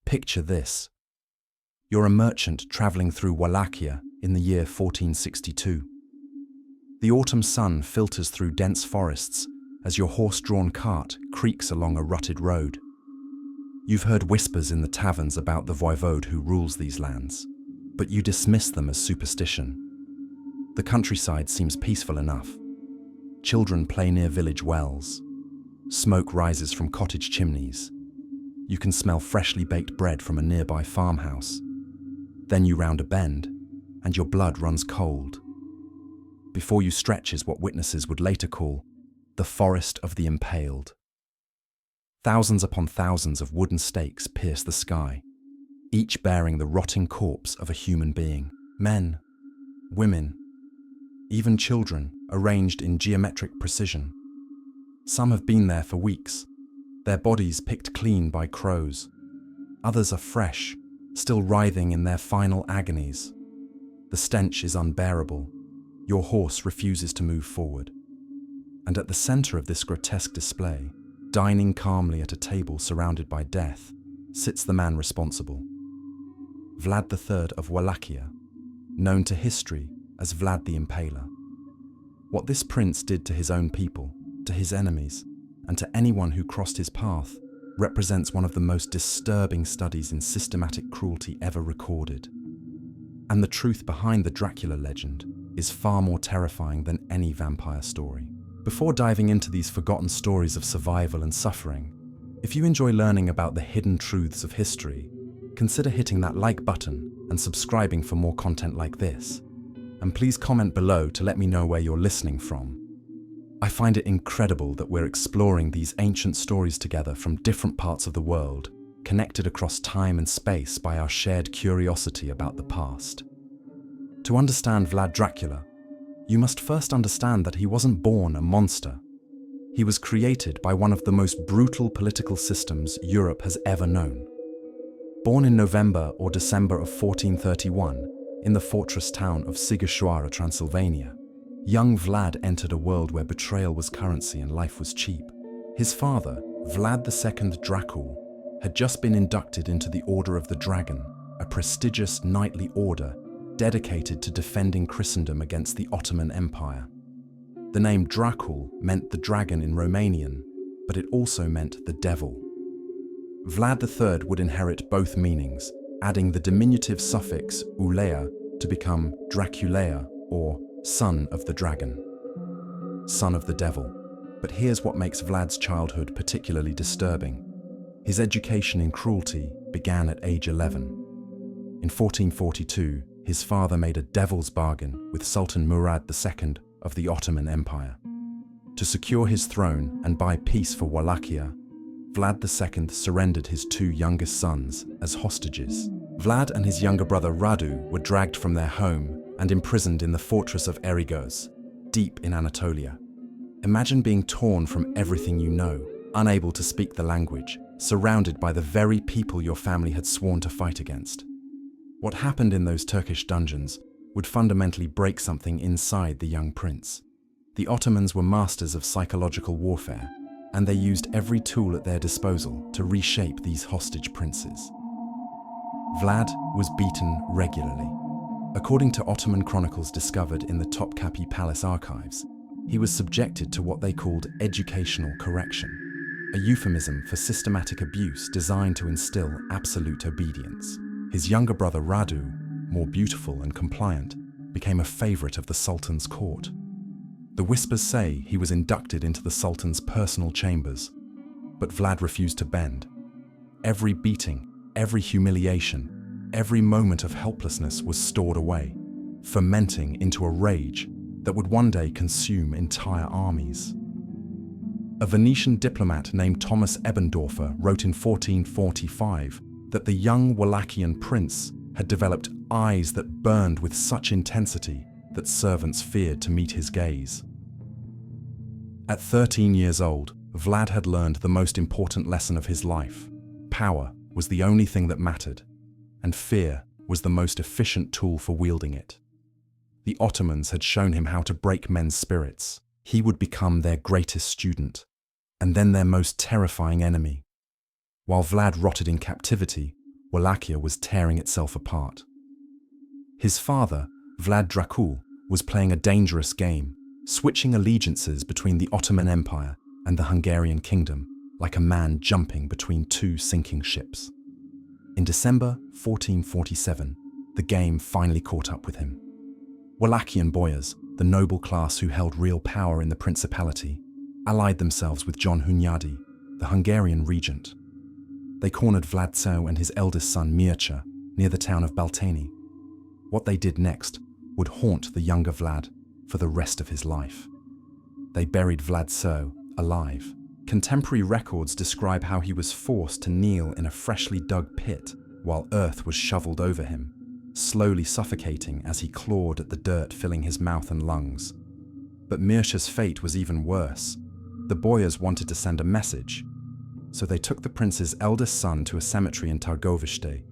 Picture this. You're a merchant traveling through Wallachia in the year 1462. The autumn sun filters through dense forests as your horse-drawn cart creaks along a rutted road. You've heard whispers in the taverns about the voivode who rules these lands, but you dismiss them as superstition. The countryside seems peaceful enough. Children play near village wells. Smoke rises from cottage chimneys. You can smell freshly baked bread from a nearby farmhouse. Then you round a bend, and your blood runs cold. Before you stretches what witnesses would later call the Forest of the Impaled. Thousands upon thousands of wooden stakes pierce the sky, each bearing the rotting corpse of a human being. Men, women, even children, arranged in geometric precision. Some have been there for weeks, their bodies picked clean by crows. Others are fresh, still writhing in their final agonies. The stench is unbearable. Your horse refuses to move forward. And at the center of this grotesque display, dining calmly at a table surrounded by death, sits the man responsible. Vlad III of Wallachia, known to history as Vlad the Impaler. What this prince did to his own people, to his enemies, and to anyone who crossed his path represents one of the most disturbing studies in systematic cruelty ever recorded. And the truth behind the Dracula legend is far more terrifying than any vampire story. Before diving into these forgotten stories of survival and suffering, if you enjoy learning about the hidden truths of history, consider hitting that like button and subscribing for more content like this. And please comment below to let me know where you're listening from. I find it incredible that we're exploring these ancient stories together from different parts of the world, connected across time and space by our shared curiosity about the past. To understand Vlad Dracula, you must first understand that he wasn't born a monster. He was created by one of the most brutal political systems Europe has ever known. Born in November or December of 1431 in the fortress town of Sighișoara, Transylvania, young Vlad entered a world where betrayal was currency and life was cheap. His father, Vlad II Dracula, had just been inducted into the Order of the Dragon, a prestigious knightly order dedicated to defending Christendom against the Ottoman Empire. The name Dracula meant the dragon in Romanian, but it also meant the devil. Vlad III would inherit both meanings, adding the diminutive suffix ulea to become Draculea, or son of the dragon, son of the devil. But here's what makes Vlad's childhood particularly disturbing. His education in cruelty began at age 11. In 1442, his father made a devil's bargain with Sultan Mehmed II of the Ottoman Empire. To secure his throne and buy peace for Wallachia, Vlad II surrendered his two youngest sons as hostages. Vlad and his younger brother Radu were dragged from their home and imprisoned in the fortress of Erigos, deep in Anatolia. Imagine being torn from everything you know, unable to speak the language, surrounded by the very people your family had sworn to fight against. What happened in those Turkish dungeons would fundamentally break something inside the young prince. The Ottomans were masters of psychological warfare, and they used every tool at their disposal to reshape these hostage princes. Vlad was beaten regularly. According to Ottoman chronicles discovered in the Topkapi Palace archives, he was subjected to what they called educational correction, a euphemism for systematic abuse designed to instill absolute obedience. His younger brother Radu, more beautiful and compliant, became a favorite of the Sultan's court. The whispers say he was inducted into the Sultan's personal chambers, but Vlad refused to bend. Every beating, every humiliation, every moment of helplessness was stored away, fermenting into a rage that would one day consume entire armies. A Venetian diplomat named Thomas Eppendorfer wrote in 1445 that the young Wallachian prince had developed eyes that burned with such intensity that servants feared to meet his gaze. At 13 years old, Vlad had learned the most important lesson of his life. Power was the only thing that mattered, and fear was the most efficient tool for wielding it. The Ottomans had shown him how to break men's spirits. He would become their greatest student, and then their most terrifying enemy. While Vlad rotted in captivity, Wallachia was tearing itself apart. His father, Vlad Dracula, was playing a dangerous game, switching allegiances between the Ottoman Empire and the Hungarian kingdom, like a man jumping between two sinking ships. In December 1447, the game finally caught up with him. Wallachian boyars, the noble class who held real power in the principality, allied themselves with John Hunyadi, the Hungarian regent. They cornered Vlad II and his eldest son Mircea near the town of Baltani. What they did next would haunt the younger Vlad for the rest of his life. They buried Vlad II alive. Contemporary records describe how he was forced to kneel in a freshly dug pit while earth was shoveled over him, slowly suffocating as he clawed at the dirt filling his mouth and lungs. But Mircea's fate was even worse. The boyars wanted to send a message, so they took the prince's eldest son to a cemetery in Targoviste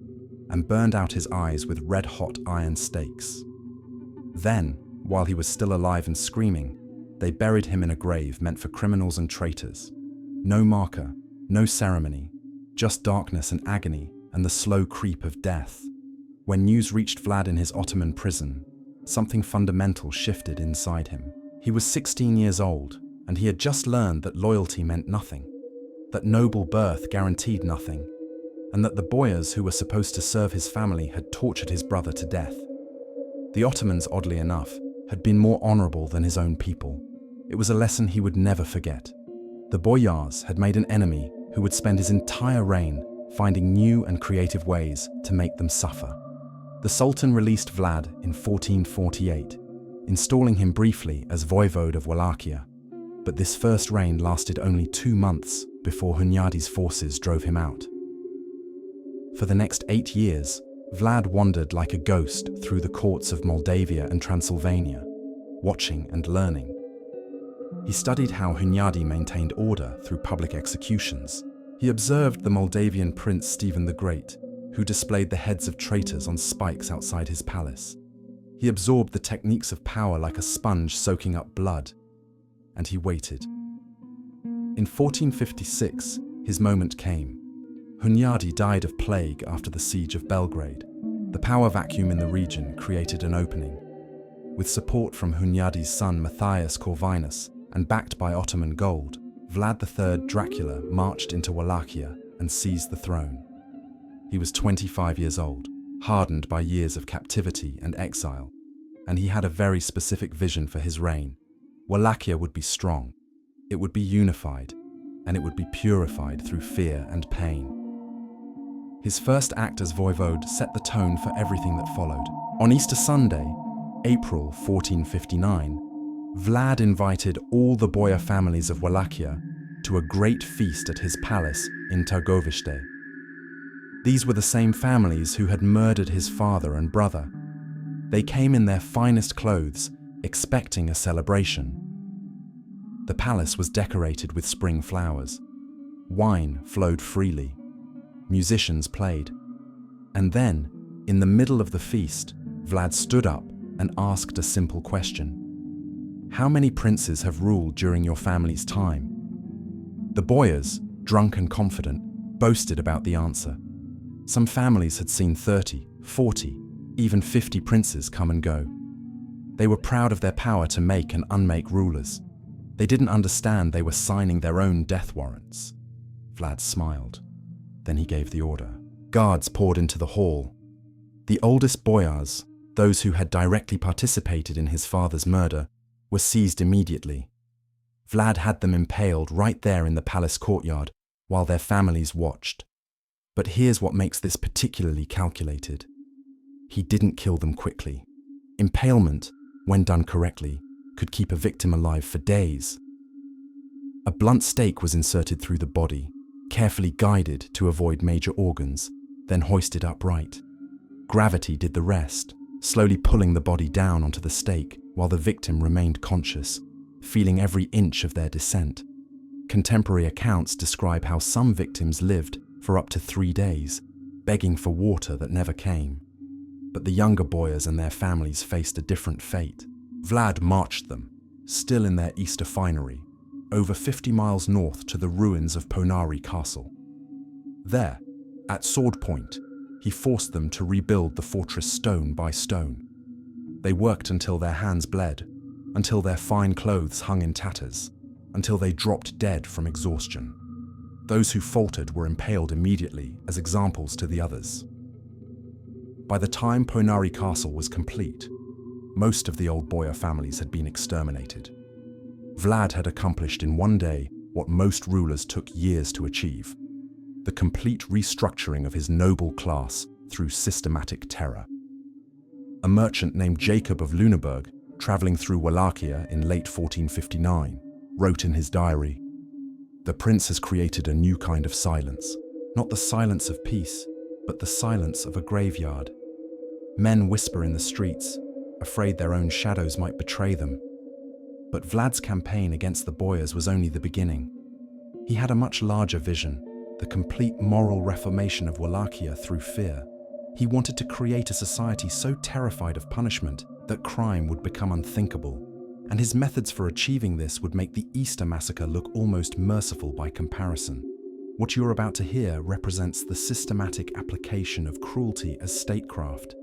and burned out his eyes with red-hot iron stakes. Then, while he was still alive and screaming, they buried him in a grave meant for criminals and traitors. No marker, no ceremony, just darkness and agony and the slow creep of death. When news reached Vlad in his Ottoman prison, something fundamental shifted inside him. He was 16 years old, and he had just learned that loyalty meant nothing, that noble birth guaranteed nothing, and that the boyars who were supposed to serve his family had tortured his brother to death. The Ottomans, oddly enough, had been more honorable than his own people. It was a lesson he would never forget. The boyars had made an enemy who would spend his entire reign finding new and creative ways to make them suffer. The Sultan released Vlad in 1448, installing him briefly as voivode of Wallachia. But this first reign lasted only 2 months before Hunyadi's forces drove him out. For the next 8 years, Vlad wandered like a ghost through the courts of Moldavia and Transylvania, watching and learning. He studied how Hunyadi maintained order through public executions. He observed the Moldavian prince Stephen the Great, who displayed the heads of traitors on spikes outside his palace. He absorbed the techniques of power like a sponge soaking up blood, and he waited. In 1456, his moment came. Hunyadi died of plague after the siege of Belgrade. The power vacuum in the region created an opening. With support from Hunyadi's son Matthias Corvinus and backed by Ottoman gold, Vlad III Dracula marched into Wallachia and seized the throne. He was 25 years old, hardened by years of captivity and exile, and he had a very specific vision for his reign. Wallachia would be strong, it would be unified, and it would be purified through fear and pain. His first act as voivode set the tone for everything that followed. On Easter Sunday, April 1459, Vlad invited all the boyar families of Wallachia to a great feast at his palace in Targoviste. These were the same families who had murdered his father and brother. They came in their finest clothes, expecting a celebration. The palace was decorated with spring flowers. Wine flowed freely. Musicians played. And then, in the middle of the feast, Vlad stood up and asked a simple question. How many princes have ruled during your family's time? The boyars, drunk and confident, boasted about the answer. Some families had seen 30, 40, even 50 princes come and go. They were proud of their power to make and unmake rulers. They didn't understand they were signing their own death warrants. Vlad smiled. Then he gave the order. Guards poured into the hall. The oldest boyars, those who had directly participated in his father's murder, were seized immediately. Vlad had them impaled right there in the palace courtyard while their families watched. But here's what makes this particularly calculated. He didn't kill them quickly. Impalement, when done correctly, could keep a victim alive for days. A blunt stake was inserted through the body, carefully guided to avoid major organs, then hoisted upright. Gravity did the rest, slowly pulling the body down onto the stake while the victim remained conscious, feeling every inch of their descent. Contemporary accounts describe how some victims lived for up to 3 days, begging for water that never came. But the younger boyars and their families faced a different fate. Vlad marched them, still in their Easter finery, over 50 miles north to the ruins of Ponari Castle. There, at sword point, he forced them to rebuild the fortress stone by stone. They worked until their hands bled, until their fine clothes hung in tatters, until they dropped dead from exhaustion. Those who faltered were impaled immediately as examples to the others. By the time Ponari Castle was complete, most of the old Boyar families had been exterminated. Vlad had accomplished in one day what most rulers took years to achieve: the complete restructuring of his noble class through systematic terror. A merchant named Jacob of Lüneburg, traveling through Wallachia in late 1459, wrote in his diary, "The prince has created a new kind of silence, not the silence of peace, but the silence of a graveyard. Men whisper in the streets, afraid their own shadows might betray them." But Vlad's campaign against the Boyars was only the beginning. He had a much larger vision, the complete moral reformation of Wallachia through fear. He wanted to create a society so terrified of punishment that crime would become unthinkable, and his methods for achieving this would make the Easter Massacre look almost merciful by comparison. What you're about to hear represents the systematic application of cruelty as statecraft,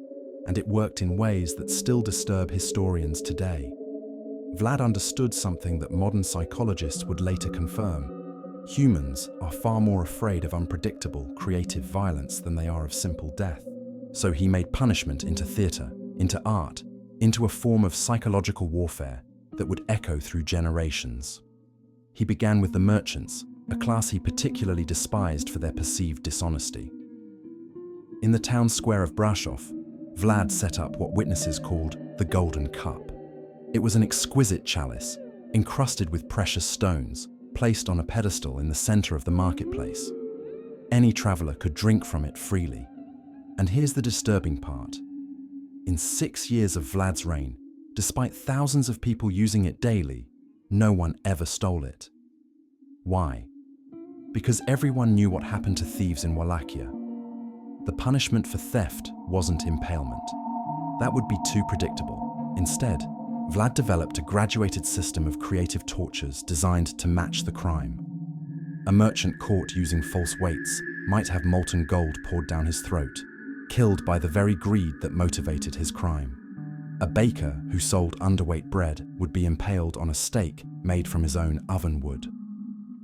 and it worked in ways that still disturb historians today. Vlad understood something that modern psychologists would later confirm. Humans are far more afraid of unpredictable, creative violence than they are of simple death. So he made punishment into theatre, into art, into a form of psychological warfare that would echo through generations. He began with the merchants, a class he particularly despised for their perceived dishonesty. In the town square of Brasov, Vlad set up what witnesses called the Golden Cup. It was an exquisite chalice, encrusted with precious stones, placed on a pedestal in the center of the marketplace. Any traveler could drink from it freely. And here's the disturbing part. In 6 years of Vlad's reign, despite thousands of people using it daily, no one ever stole it. Why? Because everyone knew what happened to thieves in Wallachia. The punishment for theft wasn't impalement. That would be too predictable. Instead, Vlad developed a graduated system of creative tortures designed to match the crime. A merchant caught using false weights might have molten gold poured down his throat, killed by the very greed that motivated his crime. A baker who sold underweight bread would be impaled on a stake made from his own oven wood.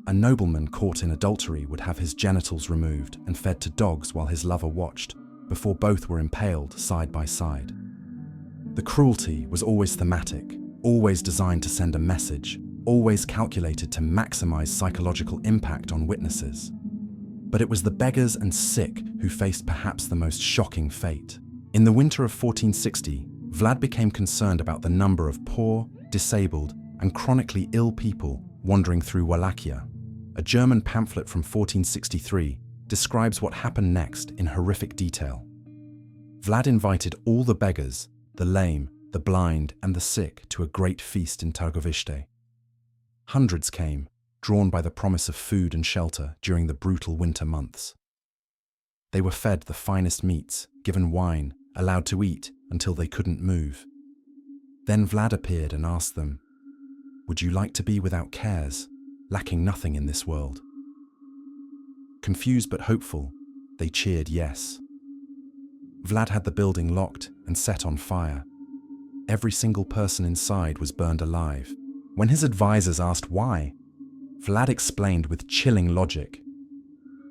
A nobleman caught in adultery would have his genitals removed and fed to dogs while his lover watched, before both were impaled side by side. The cruelty was always thematic, always designed to send a message, always calculated to maximize psychological impact on witnesses. But it was the beggars and sick who faced perhaps the most shocking fate. In the winter of 1460, Vlad became concerned about the number of poor, disabled, and chronically ill people wandering through Wallachia. A German pamphlet from 1463 describes what happened next in horrific detail. Vlad invited all the beggars, the lame, the blind, and the sick to a great feast in Târgoviște. Hundreds came, drawn by the promise of food and shelter during the brutal winter months. They were fed the finest meats, given wine, allowed to eat until they couldn't move. Then Vlad appeared and asked them, "Would you like to be without cares, lacking nothing in this world?" Confused but hopeful, they cheered yes. Vlad had the building locked and set on fire. Every single person inside was burned alive. When his advisors asked why, Vlad explained with chilling logic,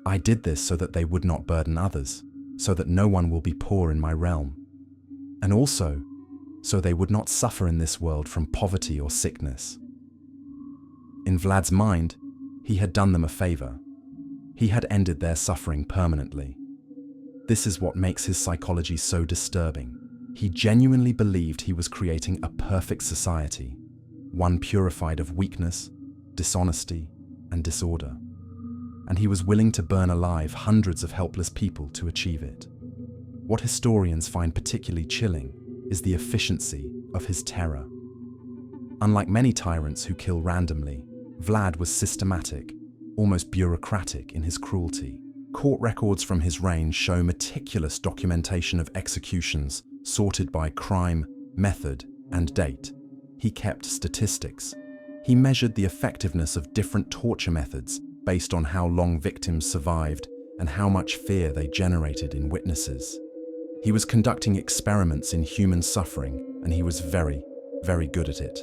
"I did this so that they would not burden others, so that no one will be poor in my realm, and also so they would not suffer in this world from poverty or sickness." In Vlad's mind, he had done them a favor. He had ended their suffering permanently. This is what makes his psychology so disturbing. He genuinely believed he was creating a perfect society, one purified of weakness, dishonesty, and disorder. And he was willing to burn alive hundreds of helpless people to achieve it. What historians find particularly chilling is the efficiency of his terror. Unlike many tyrants who kill randomly, Vlad was systematic, almost bureaucratic in his cruelty. Court records from his reign show meticulous documentation of executions sorted by crime, method, and date. He kept statistics. He measured the effectiveness of different torture methods based on how long victims survived and how much fear they generated in witnesses. He was conducting experiments in human suffering, and he was very, very good at it.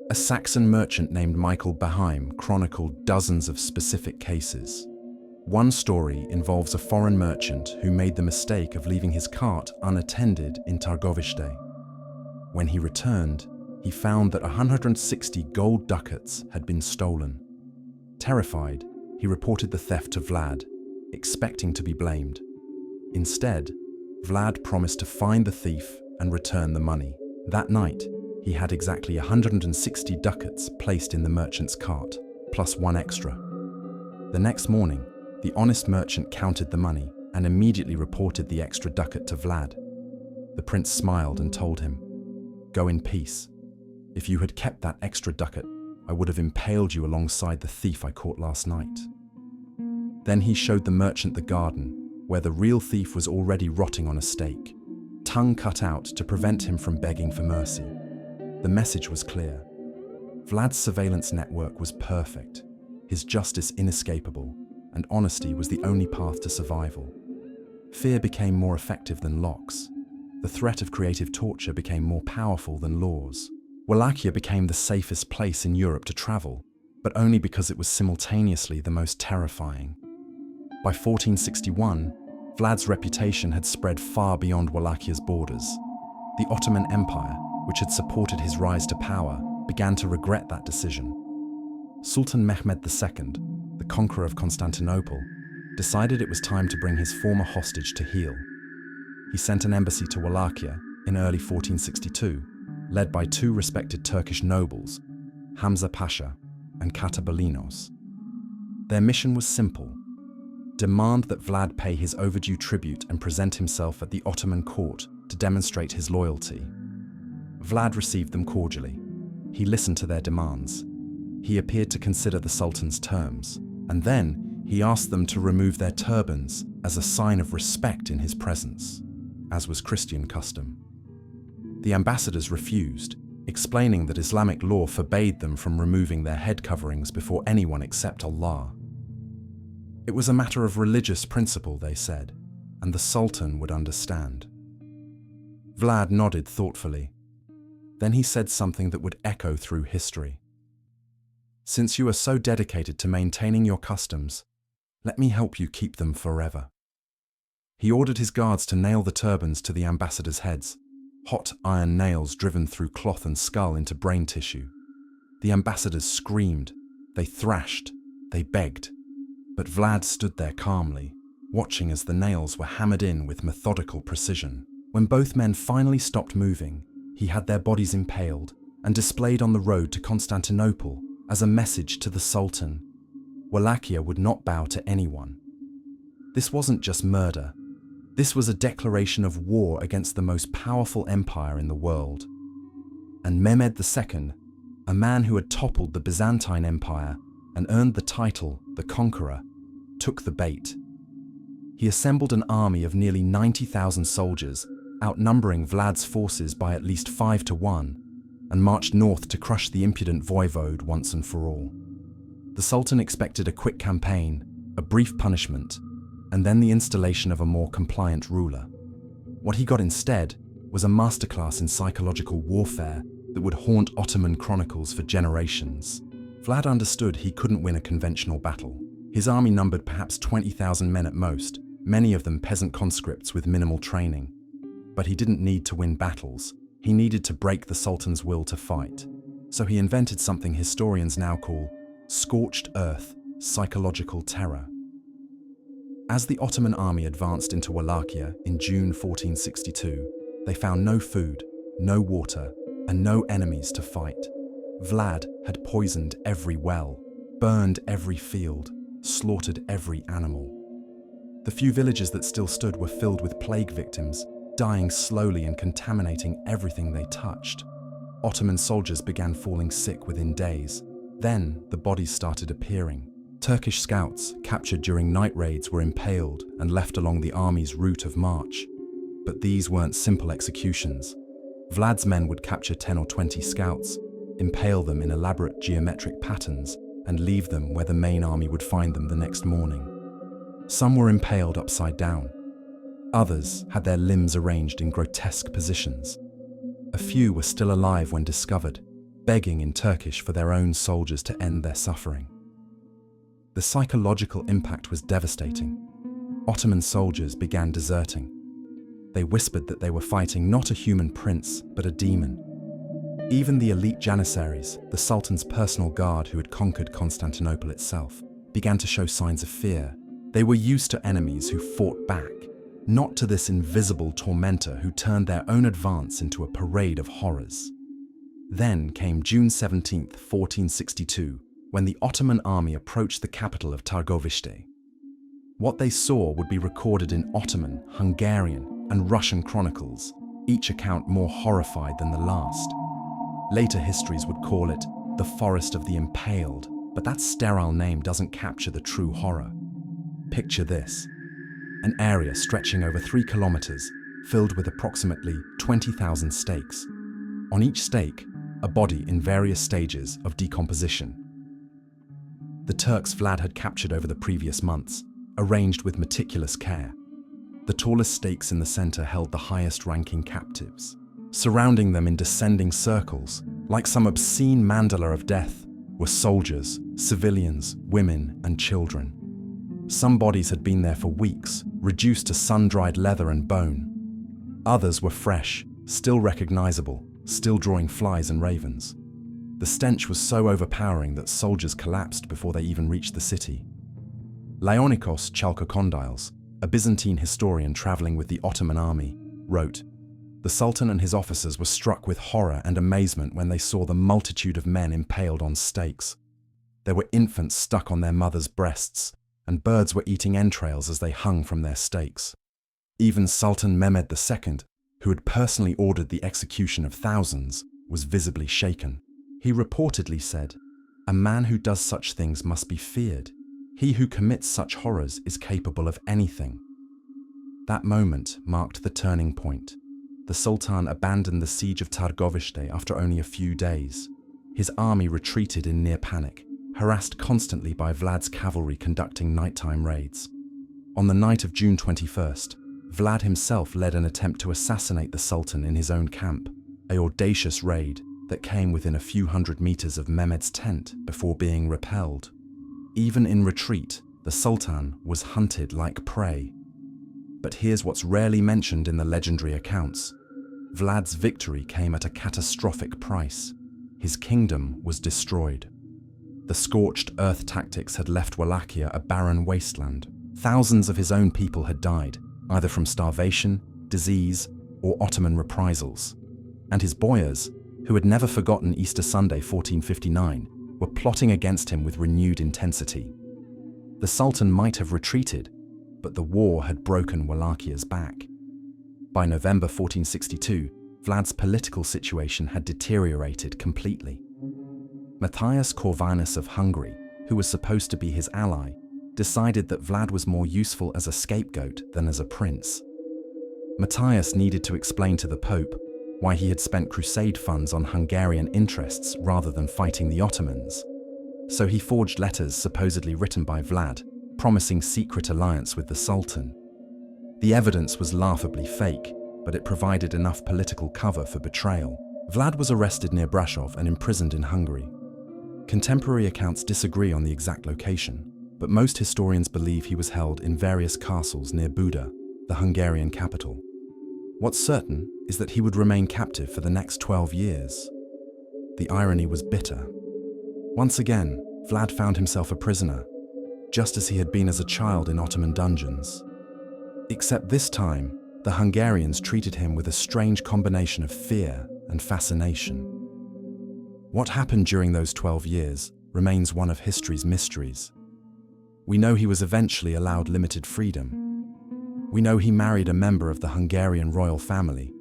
A Saxon merchant named Michael Beheim chronicled dozens of specific cases. One story involves a foreign merchant who made the mistake of leaving his cart unattended in Targovište. When he returned, he found that 160 gold ducats had been stolen. Terrified, he reported the theft to Vlad, expecting to be blamed. Instead, Vlad promised to find the thief and return the money. That night, he had exactly 160 ducats placed in the merchant's cart, plus one extra. The next morning, the honest merchant counted the money and immediately reported the extra ducat to Vlad. The prince smiled and told him, "Go in peace. If you had kept that extra ducat, I would have impaled you alongside the thief I caught last night." Then he showed the merchant the garden, where the real thief was already rotting on a stake, tongue cut out to prevent him from begging for mercy. The message was clear. Vlad's surveillance network was perfect, his justice inescapable, and honesty was the only path to survival. Fear became more effective than locks. The threat of creative torture became more powerful than laws. Wallachia became the safest place in Europe to travel, but only because it was simultaneously the most terrifying. By 1461, Vlad's reputation had spread far beyond Wallachia's borders. The Ottoman Empire, which had supported his rise to power, began to regret that decision. Sultan Mehmed II, the conqueror of Constantinople, decided it was time to bring his former hostage to heel. He sent an embassy to Wallachia in early 1462, led by two respected Turkish nobles, Hamza Pasha and Katabalinos. Their mission was simple: demand that Vlad pay his overdue tribute and present himself at the Ottoman court to demonstrate his loyalty. Vlad received them cordially. He listened to their demands. He appeared to consider the Sultan's terms, and then he asked them to remove their turbans as a sign of respect in his presence, as was Christian custom. The ambassadors refused, explaining that Islamic law forbade them from removing their head coverings before anyone except Allah. It was a matter of religious principle, they said, and the Sultan would understand. Vlad nodded thoughtfully. Then he said something that would echo through history. "Since you are so dedicated to maintaining your customs, let me help you keep them forever." He ordered his guards to nail the turbans to the ambassadors' heads, hot iron nails driven through cloth and skull into brain tissue. The ambassadors screamed, they thrashed, they begged. But Vlad stood there calmly, watching as the nails were hammered in with methodical precision. When both men finally stopped moving, he had their bodies impaled and displayed on the road to Constantinople as a message to the Sultan. Wallachia would not bow to anyone. This wasn't just murder. This was a declaration of war against the most powerful empire in the world. And Mehmed II, a man who had toppled the Byzantine Empire and earned the title, the Conqueror, took the bait. He assembled an army of nearly 90,000 soldiers, outnumbering Vlad's forces by at least 5-1, and marched north to crush the impudent voivode once and for all. The Sultan expected a quick campaign, a brief punishment, and then the installation of a more compliant ruler. What he got instead was a masterclass in psychological warfare that would haunt Ottoman chronicles for generations. Vlad understood he couldn't win a conventional battle. His army numbered perhaps 20,000 men at most, many of them peasant conscripts with minimal training. But he didn't need to win battles. He needed to break the Sultan's will to fight. So he invented something historians now call scorched earth psychological terror. As the Ottoman army advanced into Wallachia in June 1462, they found no food, no water, and no enemies to fight. Vlad had poisoned every well, burned every field, slaughtered every animal. The few villages that still stood were filled with plague victims, dying slowly and contaminating everything they touched. Ottoman soldiers began falling sick within days. Then the bodies started appearing. Turkish scouts captured during night raids were impaled and left along the army's route of march. But these weren't simple executions. Vlad's men would capture 10 or 20 scouts, impale them in elaborate geometric patterns, and leave them where the main army would find them the next morning. Some were impaled upside down. Others had their limbs arranged in grotesque positions. A few were still alive when discovered, begging in Turkish for their own soldiers to end their suffering. The psychological impact was devastating. Ottoman soldiers began deserting. They whispered that they were fighting not a human prince, but a demon. Even the elite janissaries, the Sultan's personal guard who had conquered Constantinople itself, began to show signs of fear. They were used to enemies who fought back, not to this invisible tormentor who turned their own advance into a parade of horrors. Then came June 17, 1462, when the Ottoman army approached the capital of Targovishte. What they saw would be recorded in Ottoman, Hungarian, and Russian chronicles, each account more horrified than the last. Later histories would call it the Forest of the Impaled, but that sterile name doesn't capture the true horror. Picture this: an area stretching over 3 kilometers, filled with approximately 20,000 stakes. On each stake, a body in various stages of decomposition. The Turks Vlad had captured over the previous months, arranged with meticulous care. The tallest stakes in the center held the highest-ranking captives. Surrounding them in descending circles, like some obscene mandala of death, were soldiers, civilians, women, and children. Some bodies had been there for weeks, reduced to sun-dried leather and bone. Others were fresh, still recognizable, still drawing flies and ravens. The stench was so overpowering that soldiers collapsed before they even reached the city. Leonikos Chalkokondyles, a Byzantine historian traveling with the Ottoman army, wrote, "The Sultan and his officers were struck with horror and amazement when they saw the multitude of men impaled on stakes. There were infants stuck on their mothers' breasts, and birds were eating entrails as they hung from their stakes. Even Sultan Mehmed II, who had personally ordered the execution of thousands, was visibly shaken. He reportedly said, 'A man who does such things must be feared. He who commits such horrors is capable of anything.' That moment marked the turning point. The Sultan abandoned the siege of Targovishte after only a few days. His army retreated in near panic, harassed constantly by Vlad's cavalry conducting nighttime raids. On the night of June 21st, Vlad himself led an attempt to assassinate the Sultan in his own camp, an audacious raid that came within a few hundred meters of Mehmed's tent before being repelled. Even in retreat, the Sultan was hunted like prey. But here's what's rarely mentioned in the legendary accounts. Vlad's victory came at a catastrophic price. His kingdom was destroyed. The scorched earth tactics had left Wallachia a barren wasteland. Thousands of his own people had died, either from starvation, disease, or Ottoman reprisals. And his boyars, who had never forgotten Easter Sunday 1459, were plotting against him with renewed intensity. The Sultan might have retreated, but the war had broken Wallachia's back. By November 1462, Vlad's political situation had deteriorated completely. Matthias Corvinus of Hungary, who was supposed to be his ally, decided that Vlad was more useful as a scapegoat than as a prince. Matthias needed to explain to the Pope why he had spent crusade funds on Hungarian interests rather than fighting the Ottomans. So he forged letters supposedly written by Vlad, promising secret alliance with the Sultan. The evidence was laughably fake, but it provided enough political cover for betrayal. Vlad was arrested near Brasov and imprisoned in Hungary. Contemporary accounts disagree on the exact location, but most historians believe he was held in various castles near Buda, the Hungarian capital. What's certain is that he would remain captive for the next 12 years. The irony was bitter. Once again, Vlad found himself a prisoner, just as he had been as a child in Ottoman dungeons. Except this time, the Hungarians treated him with a strange combination of fear and fascination. What happened during those 12 years remains one of history's mysteries. We know he was eventually allowed limited freedom. We know he married a member of the Hungarian royal family,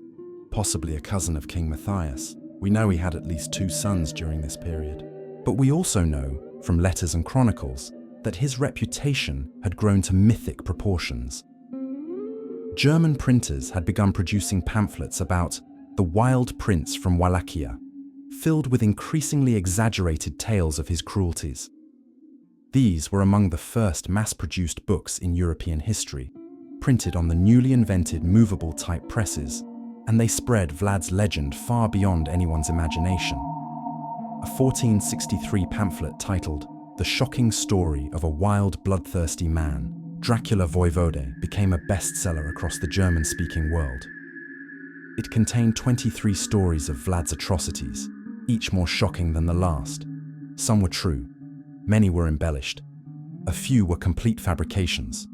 possibly a cousin of King Matthias. We know he had at least 2 sons during this period. But we also know, from letters and chronicles, that his reputation had grown to mythic proportions. German printers had begun producing pamphlets about the wild prince from Wallachia, filled with increasingly exaggerated tales of his cruelties. These were among the first mass-produced books in European history, printed on the newly invented movable type presses, and they spread Vlad's legend far beyond anyone's imagination. A 1463 pamphlet titled The Shocking Story of a Wild, Bloodthirsty Man, Dracula Voivode, became a bestseller across the German-speaking world. It contained 23 stories of Vlad's atrocities, each more shocking than the last. Some were true, many were embellished, a few were complete fabrications.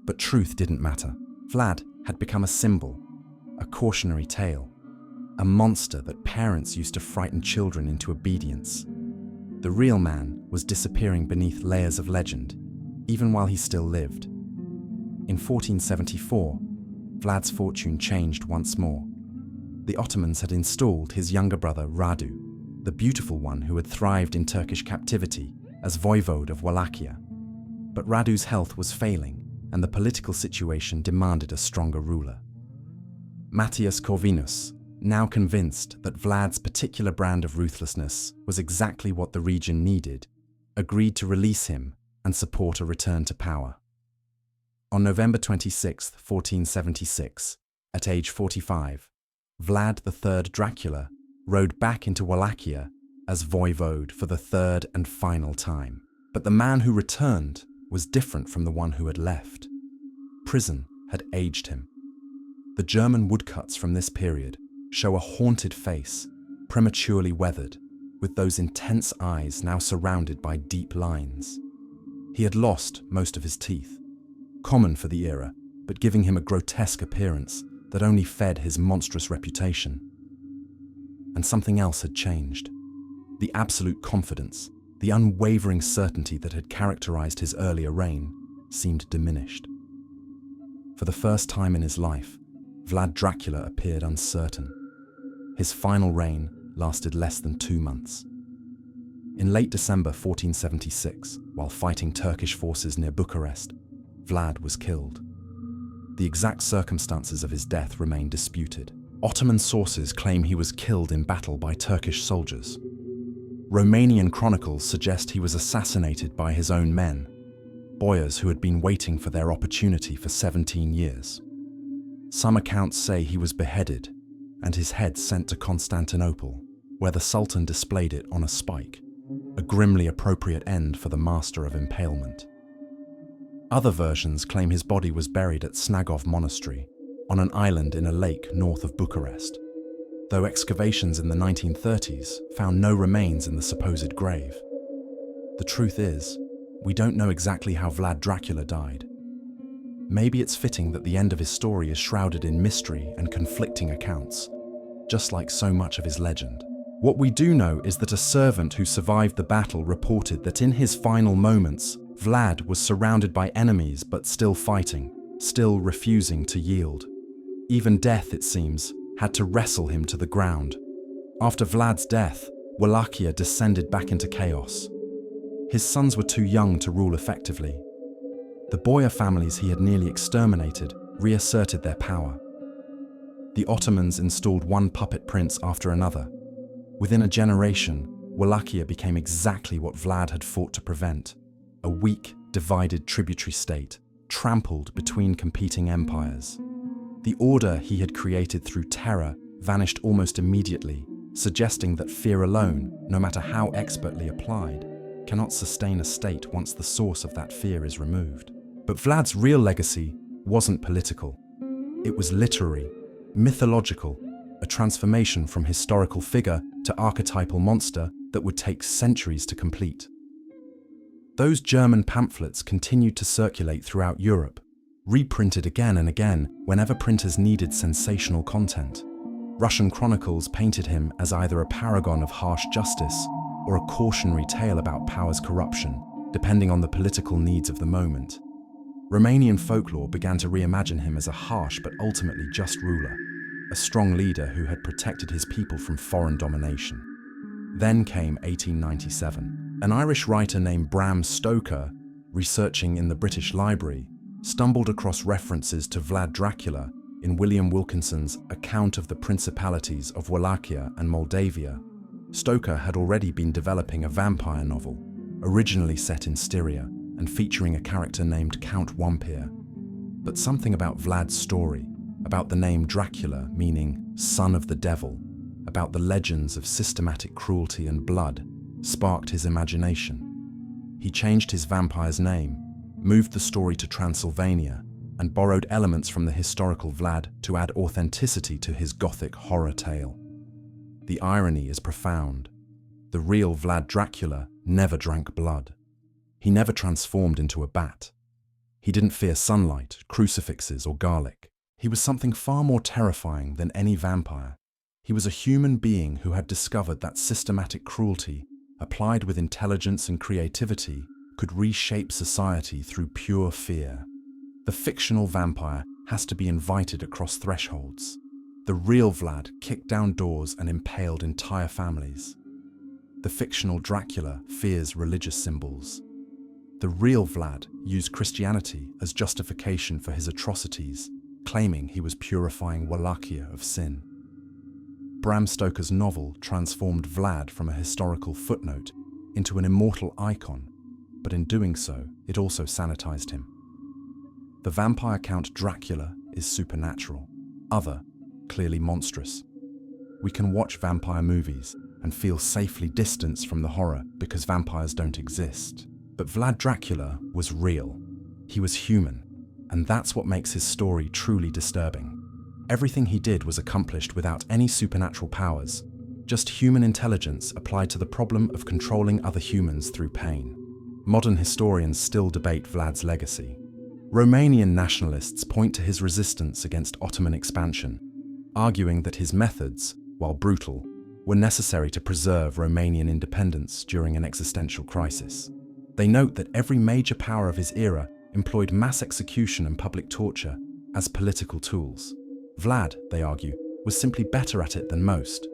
But truth didn't matter. Vlad had become a symbol, a cautionary tale, a monster that parents used to frighten children into obedience. The real man was disappearing beneath layers of legend, even while he still lived. In 1474, Vlad's fortune changed once more. The Ottomans had installed his younger brother Radu, the beautiful one who had thrived in Turkish captivity, as voivode of Wallachia. But Radu's health was failing, and the political situation demanded a stronger ruler. Matthias Corvinus, now convinced that Vlad's particular brand of ruthlessness was exactly what the region needed, agreed to release him and support a return to power. On November 26, 1476, at age 45, Vlad III Dracula rode back into Wallachia as voivode for the third and final time. But the man who returned was different from the one who had left. Prison had aged him. The German woodcuts from this period show a haunted face, prematurely weathered, with those intense eyes now surrounded by deep lines. He had lost most of his teeth, common for the era, but giving him a grotesque appearance that only fed his monstrous reputation. And something else had changed. The absolute confidence, the unwavering certainty that had characterized his earlier reign, seemed diminished. For the first time in his life, Vlad Dracula appeared uncertain. His final reign lasted less than 2 months. In late December 1476, while fighting Turkish forces near Bucharest, Vlad was killed. The exact circumstances of his death remain disputed. Ottoman sources claim he was killed in battle by Turkish soldiers. Romanian chronicles suggest he was assassinated by his own men, Boyars who had been waiting for their opportunity for 17 years. Some accounts say he was beheaded and his head sent to Constantinople, where the Sultan displayed it on a spike, a grimly appropriate end for the master of impalement. Other versions claim his body was buried at Snagov Monastery, on an island in a lake north of Bucharest, though excavations in the 1930s found no remains in the supposed grave. The truth is, we don't know exactly how Vlad Dracula died. Maybe it's fitting that the end of his story is shrouded in mystery and conflicting accounts, just like so much of his legend. What we do know is that a servant who survived the battle reported that in his final moments, Vlad was surrounded by enemies but still fighting, still refusing to yield. Even death, it seems, had to wrestle him to the ground. After Vlad's death, Wallachia descended back into chaos. His sons were too young to rule effectively. The Boyar families he had nearly exterminated reasserted their power. The Ottomans installed one puppet prince after another. Within a generation, Wallachia became exactly what Vlad had fought to prevent: a weak, divided tributary state, trampled between competing empires. The order he had created through terror vanished almost immediately, suggesting that fear alone, no matter how expertly applied, cannot sustain a state once the source of that fear is removed. But Vlad's real legacy wasn't political. It was literary, mythological, a transformation from historical figure to archetypal monster that would take centuries to complete. Those German pamphlets continued to circulate throughout Europe, reprinted again and again whenever printers needed sensational content. Russian chronicles painted him as either a paragon of harsh justice or a cautionary tale about power's corruption, depending on the political needs of the moment. Romanian folklore began to reimagine him as a harsh but ultimately just ruler, a strong leader who had protected his people from foreign domination. Then came 1897. An Irish writer named Bram Stoker, researching in the British Library, stumbled across references to Vlad Dracula in William Wilkinson's account of the principalities of Wallachia and Moldavia. Stoker had already been developing a vampire novel, originally set in Styria and featuring a character named Count Wampir. But something about Vlad's story, about the name Dracula meaning son of the devil, about the legends of systematic cruelty and blood, sparked his imagination. He changed his vampire's name, moved the story to Transylvania, and borrowed elements from the historical Vlad to add authenticity to his gothic horror tale. The irony is profound. The real Vlad Dracula never drank blood. He never transformed into a bat. He didn't fear sunlight, crucifixes, or garlic. He was something far more terrifying than any vampire. He was a human being who had discovered that systematic cruelty, applied with intelligence and creativity, could reshape society through pure fear. The fictional vampire has to be invited across thresholds. The real Vlad kicked down doors and impaled entire families. The fictional Dracula fears religious symbols. The real Vlad used Christianity as justification for his atrocities, claiming he was purifying Wallachia of sin. Bram Stoker's novel transformed Vlad from a historical footnote into an immortal icon, but in doing so, it also sanitized him. The vampire Count Dracula is supernatural, other, clearly monstrous. We can watch vampire movies and feel safely distanced from the horror because vampires don't exist. But Vlad Dracula was real. He was human, and that's what makes his story truly disturbing. Everything he did was accomplished without any supernatural powers, just human intelligence applied to the problem of controlling other humans through pain. Modern historians still debate Vlad's legacy. Romanian nationalists point to his resistance against Ottoman expansion, arguing that his methods, while brutal, were necessary to preserve Romanian independence during an existential crisis. They note that every major power of his era employed mass execution and public torture as political tools. Vlad, they argue, was simply better at it than most.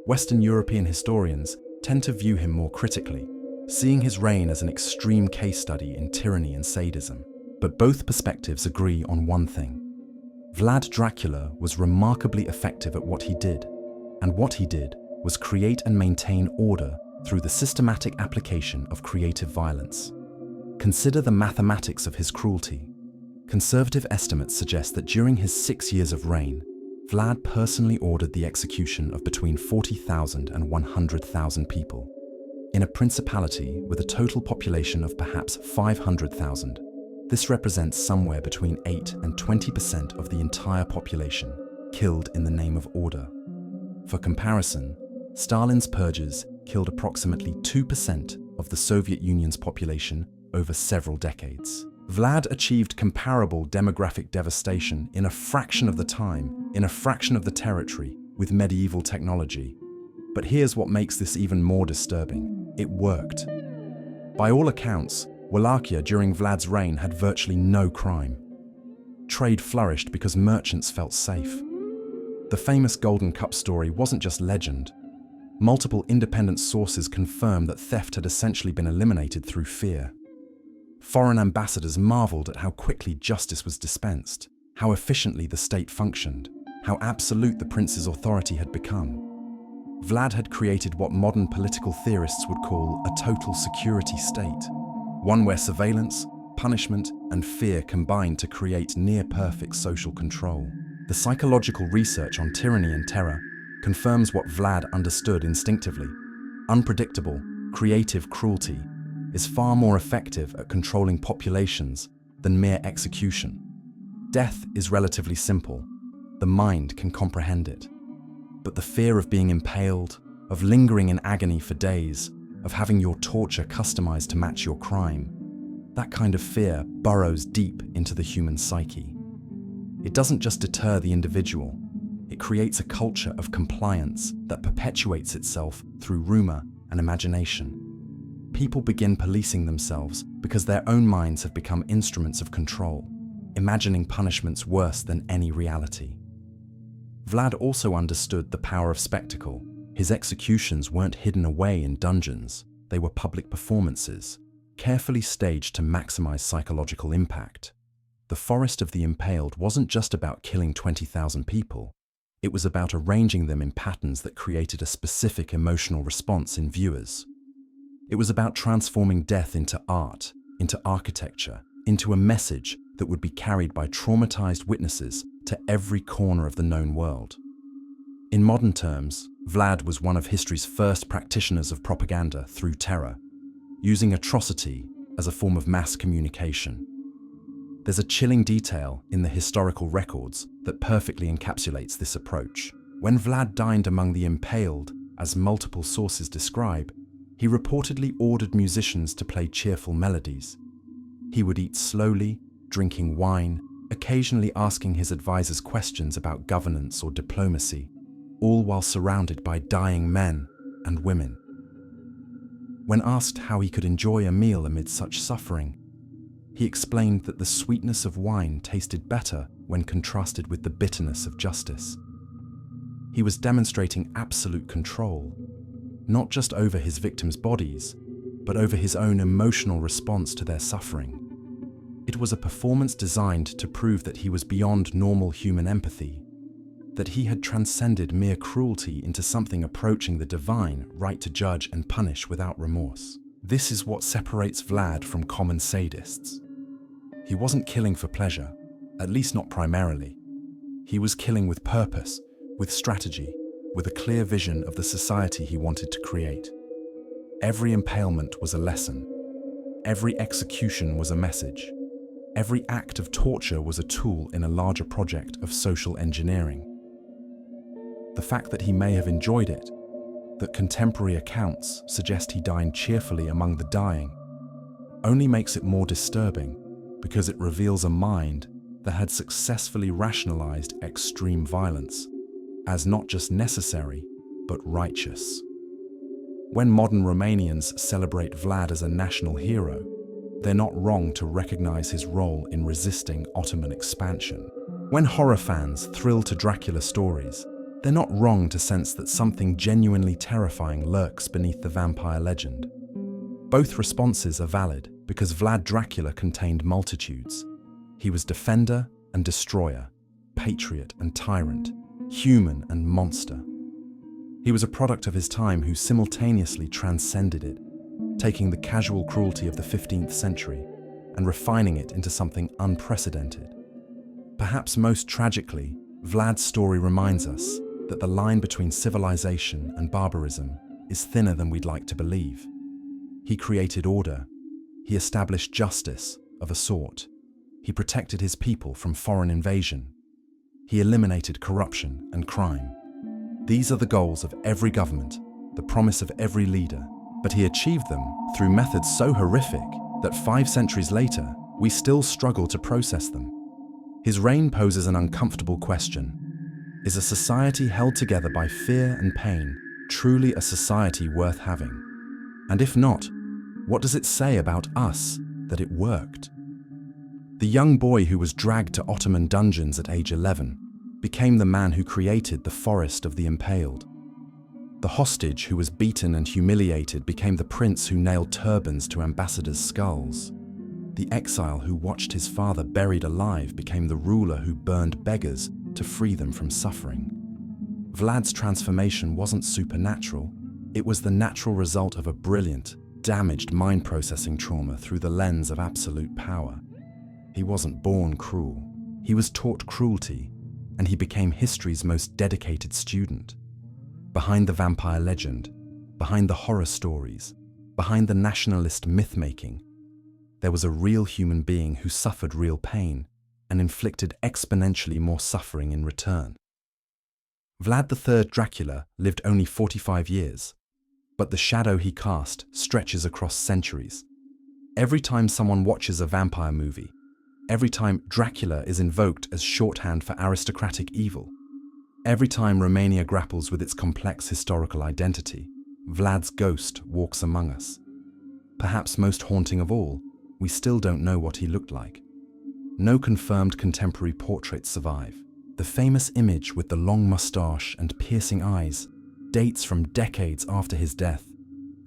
Western European historians tend to view him more critically, seeing his reign as an extreme case study in tyranny and sadism. But both perspectives agree on one thing. Vlad Dracula was remarkably effective at what he did, and what he did was create and maintain order through the systematic application of creative violence. Consider the mathematics of his cruelty. Conservative estimates suggest that during his 6 years of reign, Vlad personally ordered the execution of between 40,000 and 100,000 people. In a principality with a total population of perhaps 500,000, this represents somewhere between 8 and 20% of the entire population killed in the name of order. For comparison, Stalin's purges killed approximately 2% of the Soviet Union's population over several decades. Vlad achieved comparable demographic devastation in a fraction of the time, in a fraction of the territory, with medieval technology. But here's what makes this even more disturbing. It worked. By all accounts, Wallachia during Vlad's reign had virtually no crime. Trade flourished because merchants felt safe. The famous Golden Cup story wasn't just legend. Multiple independent sources confirm that theft had essentially been eliminated through fear. Foreign ambassadors marveled at how quickly justice was dispensed, how efficiently the state functioned, how absolute the prince's authority had become. Vlad had created what modern political theorists would call a total security state, one where surveillance, punishment, and fear combined to create near-perfect social control. The psychological research on tyranny and terror confirms what Vlad understood instinctively. Unpredictable, creative cruelty is far more effective at controlling populations than mere execution. Death is relatively simple. The mind can comprehend it. But the fear of being impaled, of lingering in agony for days, of having your torture customized to match your crime, that kind of fear burrows deep into the human psyche. It doesn't just deter the individual, it creates a culture of compliance that perpetuates itself through rumor and imagination. People begin policing themselves because their own minds have become instruments of control, imagining punishments worse than any reality. Vlad also understood the power of spectacle. His executions weren't hidden away in dungeons, they were public performances, carefully staged to maximize psychological impact. The Forest of the Impaled wasn't just about killing 20,000 people. It was about arranging them in patterns that created a specific emotional response in viewers. It was about transforming death into art, into architecture, into a message that would be carried by traumatized witnesses to every corner of the known world. In modern terms, Vlad was one of history's first practitioners of propaganda through terror, using atrocity as a form of mass communication. There's a chilling detail in the historical records that perfectly encapsulates this approach. When Vlad dined among the impaled, as multiple sources describe, he reportedly ordered musicians to play cheerful melodies. He would eat slowly, drinking wine, occasionally asking his advisors questions about governance or diplomacy, all while surrounded by dying men and women. When asked how he could enjoy a meal amid such suffering, he explained that the sweetness of wine tasted better when contrasted with the bitterness of justice. He was demonstrating absolute control, not just over his victims' bodies, but over his own emotional response to their suffering. It was a performance designed to prove that he was beyond normal human empathy, that he had transcended mere cruelty into something approaching the divine right to judge and punish without remorse. This is what separates Vlad from common sadists. He wasn't killing for pleasure, at least not primarily. He was killing with purpose, with strategy, with a clear vision of the society he wanted to create. Every impalement was a lesson. Every execution was a message. Every act of torture was a tool in a larger project of social engineering. The fact that he may have enjoyed it, that contemporary accounts suggest he dined cheerfully among the dying, only makes it more disturbing because it reveals a mind that had successfully rationalized extreme violence as not just necessary, but righteous. When modern Romanians celebrate Vlad as a national hero, they're not wrong to recognize his role in resisting Ottoman expansion. When horror fans thrill to Dracula stories, they're not wrong to sense that something genuinely terrifying lurks beneath the vampire legend. Both responses are valid because Vlad Dracula contained multitudes. He was defender and destroyer, patriot and tyrant, human and monster. He was a product of his time who simultaneously transcended it, taking the casual cruelty of the 15th century and refining it into something unprecedented. Perhaps most tragically, Vlad's story reminds us that the line between civilization and barbarism is thinner than we'd like to believe. He created order. He established justice of a sort. He protected his people from foreign invasion. He eliminated corruption and crime. These are the goals of every government, the promise of every leader, but he achieved them through methods so horrific that 5 centuries later, we still struggle to process them. His reign poses an uncomfortable question. Is a society held together by fear and pain truly a society worth having? And if not, what does it say about us that it worked? The young boy who was dragged to Ottoman dungeons at age 11 became the man who created the forest of the impaled. The hostage who was beaten and humiliated became the prince who nailed turbans to ambassadors' skulls. The exile who watched his father buried alive became the ruler who burned beggars to free them from suffering. Vlad's transformation wasn't supernatural, it was the natural result of a brilliant, damaged mind processing trauma through the lens of absolute power. He wasn't born cruel, he was taught cruelty, and he became history's most dedicated student. Behind the vampire legend, behind the horror stories, behind the nationalist myth-making, there was a real human being who suffered real pain and inflicted exponentially more suffering in return. Vlad III Dracula lived only 45 years, but the shadow he cast stretches across centuries. Every time someone watches a vampire movie, every time Dracula is invoked as shorthand for aristocratic evil, every time Romania grapples with its complex historical identity, Vlad's ghost walks among us. Perhaps most haunting of all, we still don't know what he looked like. No confirmed contemporary portraits survive. The famous image with the long mustache and piercing eyes dates from decades after his death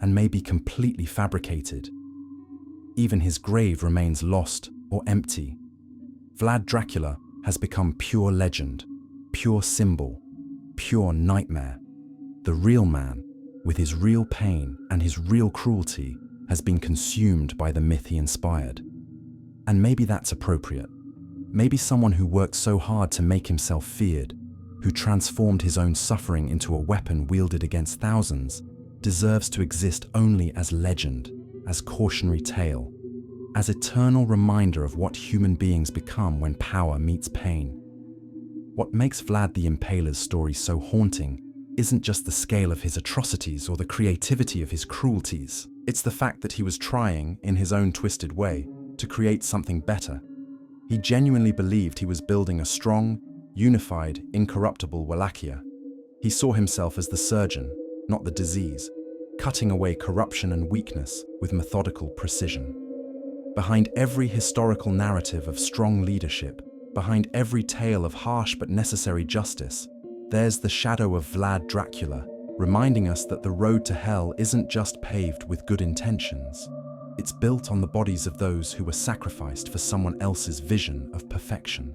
and may be completely fabricated. Even his grave remains lost or empty. Vlad Dracula has become pure legend, pure symbol, pure nightmare. The real man, with his real pain and his real cruelty, has been consumed by the myth he inspired. And maybe that's appropriate. Maybe someone who worked so hard to make himself feared, who transformed his own suffering into a weapon wielded against thousands, deserves to exist only as legend, as cautionary tale, as eternal reminder of what human beings become when power meets pain. What makes Vlad the Impaler's story so haunting isn't just the scale of his atrocities or the creativity of his cruelties. It's the fact that he was trying, in his own twisted way, to create something better. He genuinely believed he was building a strong, unified, incorruptible Wallachia. He saw himself as the surgeon, not the disease, cutting away corruption and weakness with methodical precision. Behind every historical narrative of strong leadership, behind every tale of harsh but necessary justice, there's the shadow of Vlad Dracula, reminding us that the road to hell isn't just paved with good intentions. It's built on the bodies of those who were sacrificed for someone else's vision of perfection.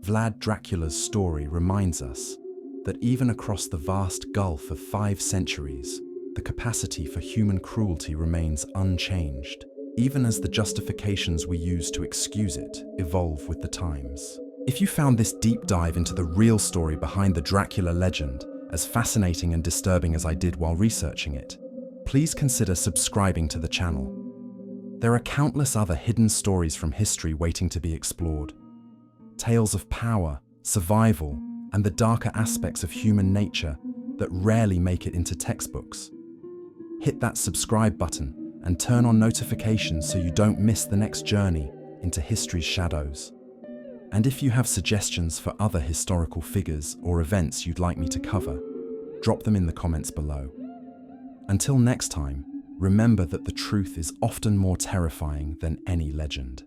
Vlad Dracula's story reminds us that even across the vast gulf of 5 centuries, the capacity for human cruelty remains unchanged, even as the justifications we use to excuse it evolve with the times. If you found this deep dive into the real story behind the Dracula legend as fascinating and disturbing as I did while researching it, please consider subscribing to the channel. There are countless other hidden stories from history waiting to be explored. Tales of power, survival, and the darker aspects of human nature that rarely make it into textbooks. Hit that subscribe button and turn on notifications so you don't miss the next journey into history's shadows. And if you have suggestions for other historical figures or events you'd like me to cover, drop them in the comments below. Until next time, remember that the truth is often more terrifying than any legend.